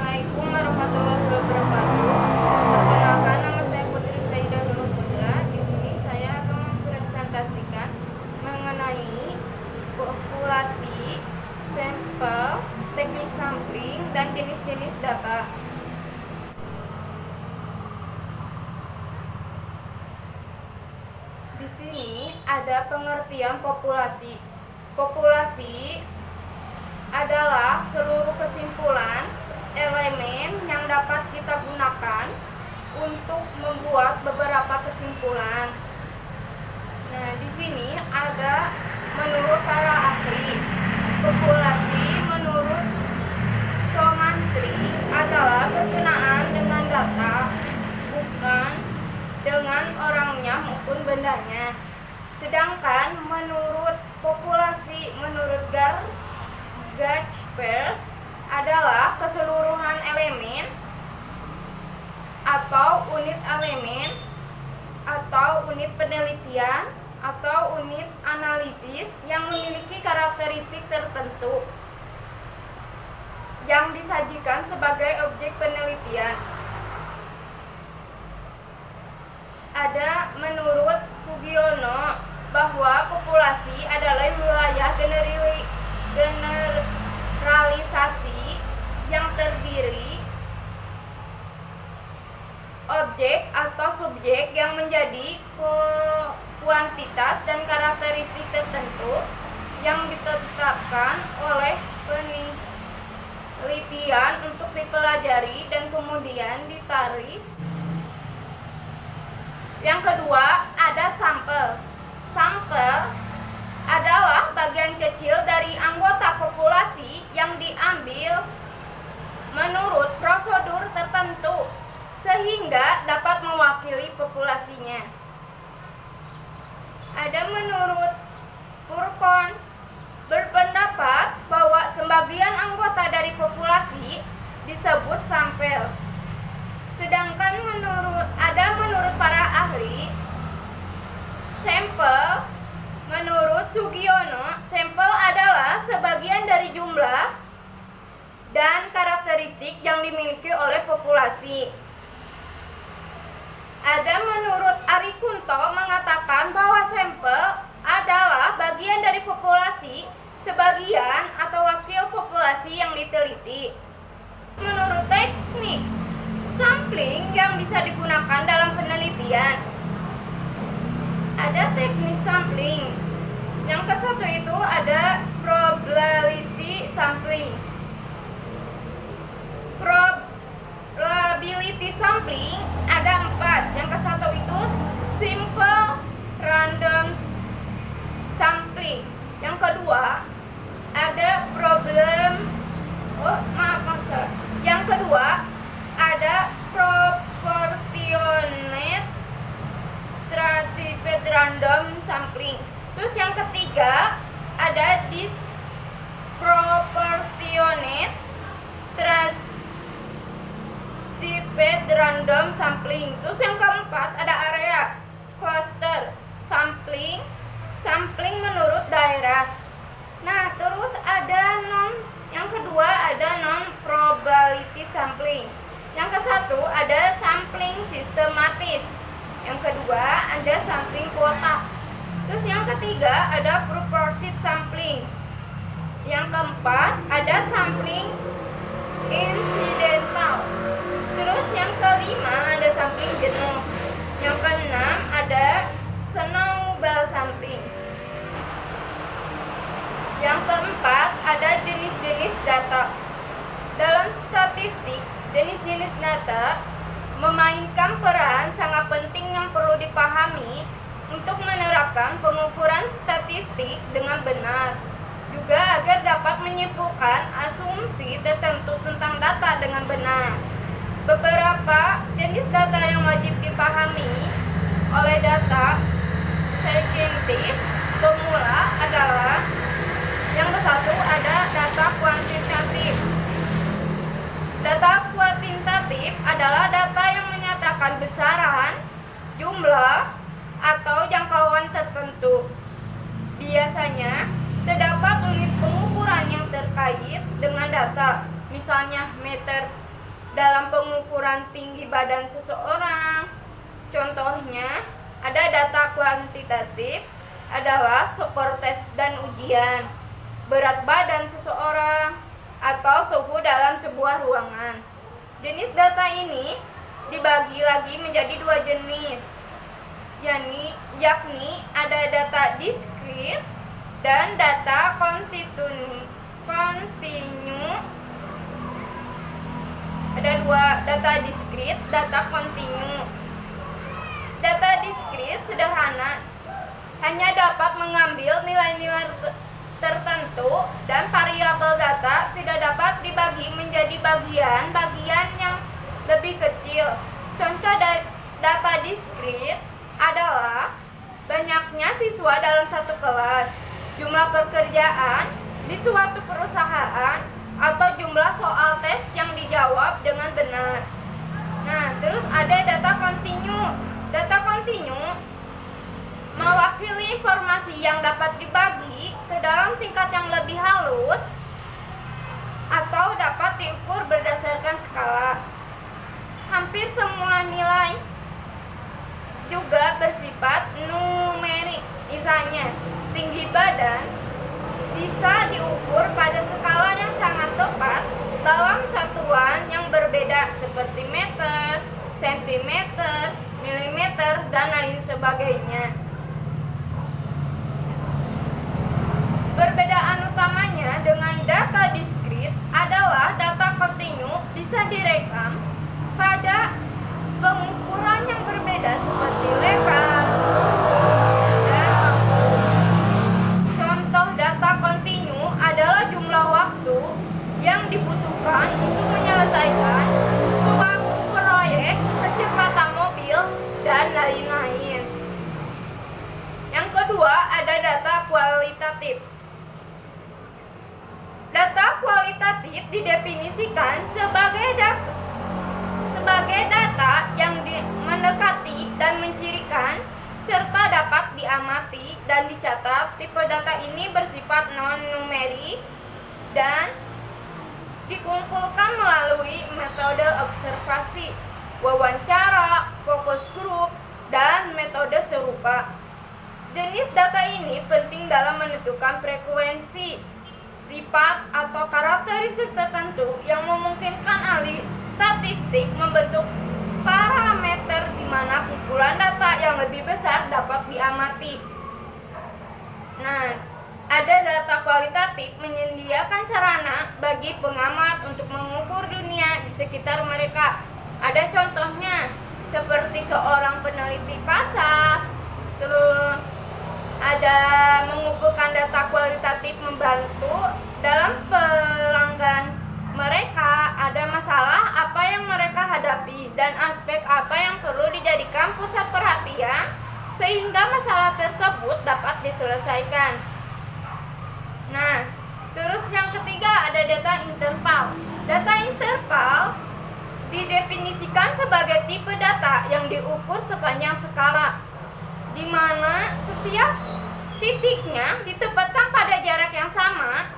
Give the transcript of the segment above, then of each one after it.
Assalamualaikum warahmatullahi wabarakatuh. Perkenalkan, nama saya Putri Saidah Nurul Putra. Di sini saya akan mempresentasikan mengenai populasi, sampel, teknik sampling, dan jenis-jenis data. Di sini ada pengertian populasi. Populasi adalah seluruh kesimpulan elemen yang dapat kita gunakan untuk membuat beberapa kesimpulan. Nah, di sini ada menurut para ahli, populasi menurut Somantri adalah berkenaan dengan data, bukan dengan orangnya maupun bendanya. Sedangkan menurut populasi menurut Gajpers adalah keseluruhan elemen atau unit elemen atau unit penelitian atau unit analisis yang memiliki karakteristik tertentu yang disajikan sebagai objek penelitian. Ada menurut Sugiono bahwa populasi adalah wilayah generalisasi yang terdiri objek atau subjek yang menjadi kuantitas dan karakteristik tertentu yang ditetapkan oleh penelitian untuk dipelajari dan kemudian ditarik. Yang kedua, ada sampel. Sampel adalah bagian kecil dari anggota populasi yang diambil menurut prosedur tertentu sehingga dapat mewakili populasinya. Ada menurut Purkon berpendapat bahwa sebagian anggota dari populasi disebut sampel. Sedangkan menurut para ahli, sampel menurut Sugiono, sampel adalah sebagian dari jumlah dan karakteristik yang dimiliki oleh populasi. Ada menurut Ari Kunto mengatakan bahwa sampel adalah bagian dari populasi, sebagian atau wakil populasi yang diteliti. Menurut teknik sampling yang bisa digunakan dalam penelitian, ada teknik sampling. Yang ke satu itu ada probability sampling. Probability sampling ada 4. Yang ke satu itu simple random sampling. Yang kedua ada Yang kedua ada proportionate stratified random sampling. Terus yang ketiga ada disproportionate stratified random sampling. Terus yang keempat ada area cluster sampling, sampling menurut daerah. Nah, terus ada yang kedua ada non probability sampling. Yang ke satu ada sampling sistematis. Yang kedua ada sampling kuota. Terus yang ketiga ada proportionate sampling. Yang keempat ada sampling incidental. Terus yang kelima ada sampling jenuh. Yang keenam ada snowball sampling. Yang keempat ada jenis-jenis data. Dalam statistik, jenis-jenis data memainkan peran sangat penting yang perlu dipahami untuk menerapkan pengukuran statistik dengan benar, juga agar dapat menyimpulkan asumsi tertentu tentang data dengan benar. Beberapa jenis data yang wajib dipahami oleh data saintifik pemula adalah yang satu ada data kuantitatif. Data kuantitatif adalah data yang menyatakan besaran, jumlah, atau jangkauan tertentu. Biasanya terdapat unit pengukuran yang terkait dengan data, misalnya meter dalam pengukuran tinggi badan seseorang. Contohnya, ada data kuantitatif adalah skor tes dan ujian, berat badan seseorang, atau suhu dalam sebuah ruangan. Jenis data ini dibagi lagi menjadi dua jenis, yakni ada data diskrit dan data kontinu. Ada dua, data diskrit, data kontinu. Data diskrit sederhana, hanya dapat mengambil nilai-nilai tertentu dan variabel data tidak dapat dibagi menjadi bagian-bagian yang lebih kecil. Contoh data diskrit adalah banyaknya siswa dalam satu kelas, jumlah pekerjaan di suatu perusahaan, atau jumlah soal tes yang dijawab dengan benar. Nah, terus ada data kontinu. Data kontinu mewakili informasi yang dapat dibagi ke dalam tingkat yang lebih halus atau dapat diukur berdasarkan skala. Hampir semua nilai juga bersifat numerik. Misalnya, tinggi badan bisa diukur pada skala yang sangat tepat dalam satuan yang berbeda seperti meter, sentimeter, milimeter, dan lain sebagainya. Perbedaan utamanya dengan data diskrit adalah data kontinu bisa direkam pada pengukuran yang berbeda seperti lebar dan contoh data kontinu adalah jumlah waktu yang dibutuhkan untuk menyelesaikan suatu proyek, kecepatan mobil, dan lain-lain. Yang kedua, ada data kualitatif. Data kualitatif didefinisikan sebagai data yang mendekati dan mencirikan serta dapat diamati dan dicatat. Tipe data ini bersifat non-numerik dan dikumpulkan melalui metode observasi, wawancara, fokus grup, dan metode serupa. Jenis data ini penting dalam menentukan frekuensi, sifat, atau karakteristik tertentu yang memungkinkan ahli statistik membentuk parameter di mana kumpulan data yang lebih besar dapat diamati. Nah, ada data kualitatif menyediakan sarana bagi pengamat untuk mengukur dunia di sekitar mereka. Ada contohnya, seperti seorang peneliti pasar, terus ada mengumpulkan data kualitatif membantu dalam pelanggan mereka ada masalah apa yang mereka hadapi dan aspek apa yang perlu dijadikan pusat perhatian sehingga masalah tersebut dapat diselesaikan. Nah, terus yang ketiga ada data interval. Data interval didefinisikan sebagai tipe data yang diukur sepanjang skala, di mana setiap titiknya ditempatkan pada jarak yang sama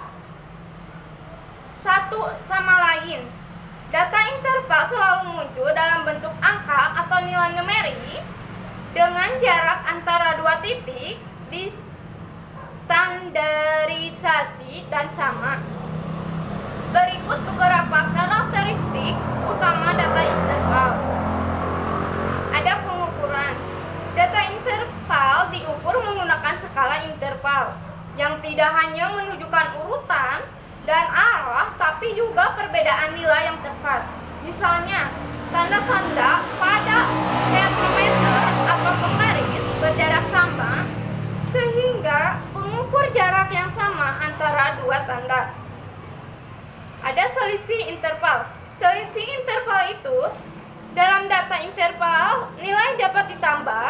satu sama lain. Data interval selalu muncul dalam bentuk angka atau nilai numerik dengan jarak antara dua titik distandarisasi dan sama. Berikut beberapa karakteristik utama data interval. Ada pengukuran. Data interval diukur menggunakan skala interval yang tidak hanya menunjukkan urutan dan arah, tapi juga perbedaan nilai yang tepat. Misalnya, tanda-tanda pada termometer atau pembaris berjarak sama, sehingga pengukur jarak yang sama antara dua tanda. Ada selisih interval. Selisih interval itu, dalam data interval, nilai dapat ditambah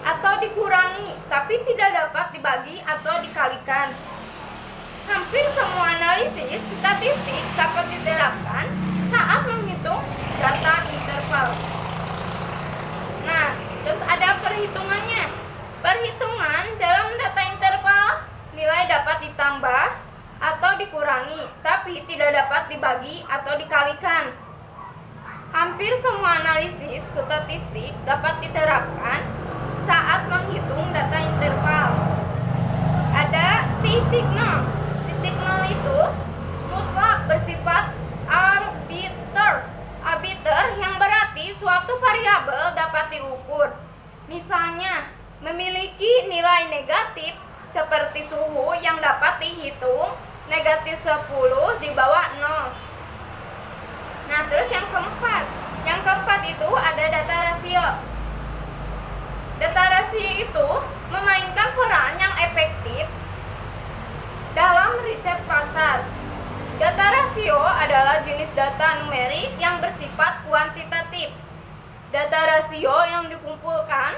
atau dikurangi, tapi tidak dapat dibagi atau dikalikan. Hampir semua analisis statistik dapat diterapkan saat menghitung data interval. Nah, terus ada perhitungannya. Perhitungan dalam data interval, nilai dapat ditambah atau dikurangi, tapi tidak dapat dibagi atau dikalikan. Hampir semua analisis statistik dapat diterapkan saat menghitung data interval. Ada titik nol. Titik nol itu mutlak bersifat arbiter yang berarti suatu variabel dapat diukur. Misalnya, memiliki nilai negatif seperti suhu yang dapat dihitung negatif 10 di bawah 0. Nah, terus yang keempat. Yang keempat itu ada data rasio. Data rasio itu memainkan peran yang efektif dalam riset pasar. Data rasio adalah jenis data numerik yang bersifat kuantitatif. Data rasio yang dikumpulkan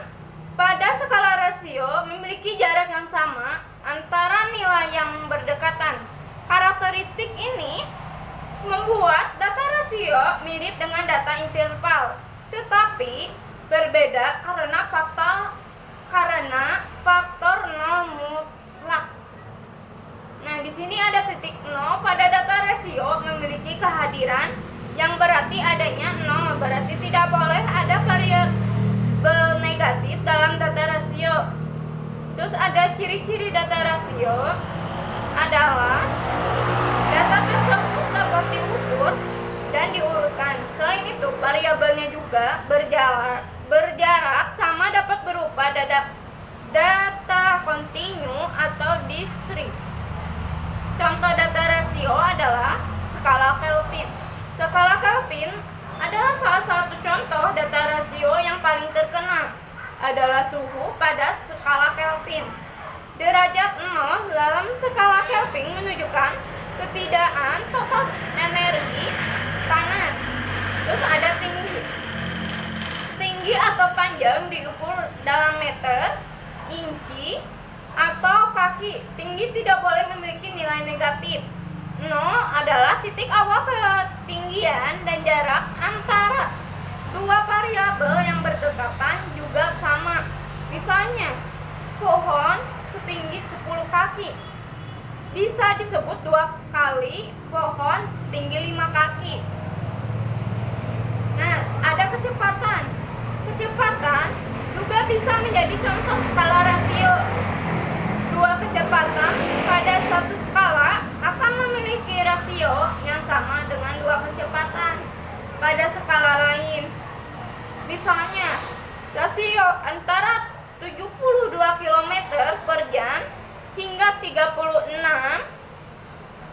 pada skala rasio memiliki jarak yang sama antara nilai yang berdekatan. Karakteristik ini membuat data rasio mirip dengan data interval, tetapi berbeda karena faktor nol mutlak. Nah, di sini ada titik nol pada data rasio memiliki kehadiran yang berarti adanya nol, berarti tidak boleh ada variabel negatif dalam data rasio. Terus ada ciri-ciri data rasio adalah data tersebut dapat diukur dan diurutkan. Selain itu, variabelnya juga berjarak sama dapat berupa data kontinu atau diskrit. Contoh data rasio adalah skala Kelvin. Skala Kelvin adalah salah satu contoh data rasio yang paling terkenal. Adalah suhu pada skala Kelvin. Derajat 0 dalam skala Kelvin menunjukkan ketidakan total energi panas. Terus ada tinggi. Tinggi atau panjang diukur dalam meter, inci, atau kaki. Tinggi tidak boleh memiliki nilai negatif. 0 adalah titik awal ketinggian dan jarak antara dua variabel yang berdekatan juga sama. Misalnya, pohon setinggi 10 kaki bisa disebut 2 kali pohon setinggi 5 kaki. Nah, ada kecepatan. Kecepatan juga bisa menjadi contoh skala rasio. Dua kecepatan pada satu skala akan memiliki rasio yang sama dengan dua kecepatan pada skala lain. Misalnya, rasio antara 72 km per jam hingga 36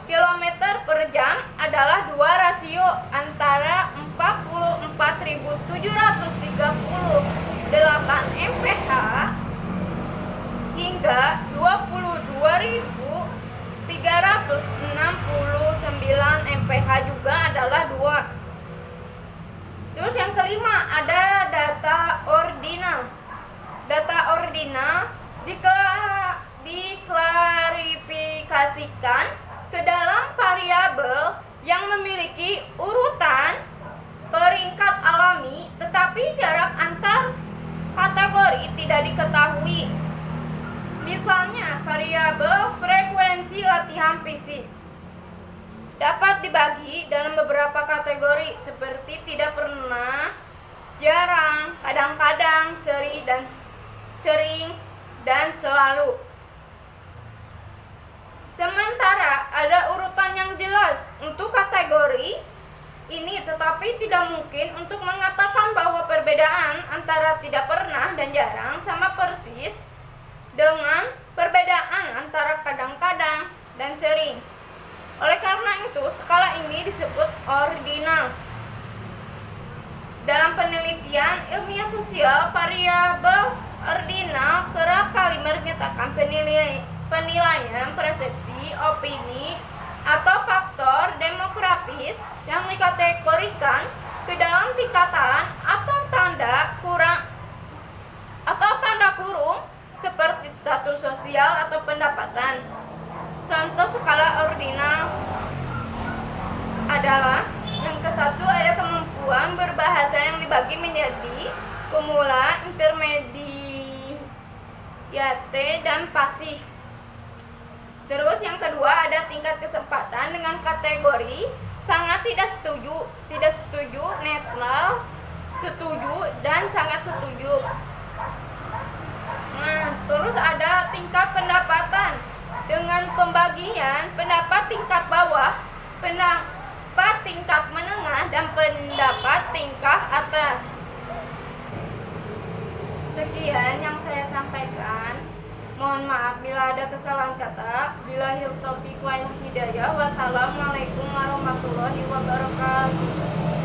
km per jam adalah dua rasio antara 44.738 mph hingga 22.369 mph juga adalah 2. Terus yang kelima ada data ordinal. Data ordinal diklarifikasikan ke dalam variabel yang memiliki urutan peringkat alami, tetapi jarak antar kategori tidak diketahui. Misalnya, variabel frekuensi latihan fisik dapat dibagi dalam beberapa kategori seperti tidak pernah, jarang, kadang-kadang, sering, dan selalu. Sementara ada urutan yang jelas untuk kategori ini, tetapi tidak mungkin untuk mengatakan bahwa perbedaan antara tidak pernah dan jarang sama persis dengan perbedaan antara kadang-kadang dan sering. Oleh karena itu, skala ini disebut ordinal. Dalam penelitian ilmiah sosial, variabel ordinal kerap kali menyatakan penilaian persepsi, opini, atau faktor demografis yang dikategorikan ke dalam tingkatan atau tanda kurung seperti status sosial atau pendapatan. Contoh skala ordinal adalah yang ke-1 ada kemampuan berbahasa yang dibagi menjadi pemula, intermediate, dan pasif. Terus yang kedua ada tingkat kesempatan dengan kategori sangat tidak setuju, netral, setuju, dan sangat setuju. Nah, terus ada tingkat pendapatan dengan pembagian pendapat tingkat bawah, pendapat tingkat menengah, dan pendapat tingkat atas. Sekian yang saya sampaikan. Mohon maaf bila ada kesalahan kata. Billahil taufiq wal hidayah. Wassalamualaikum warahmatullahi wabarakatuh.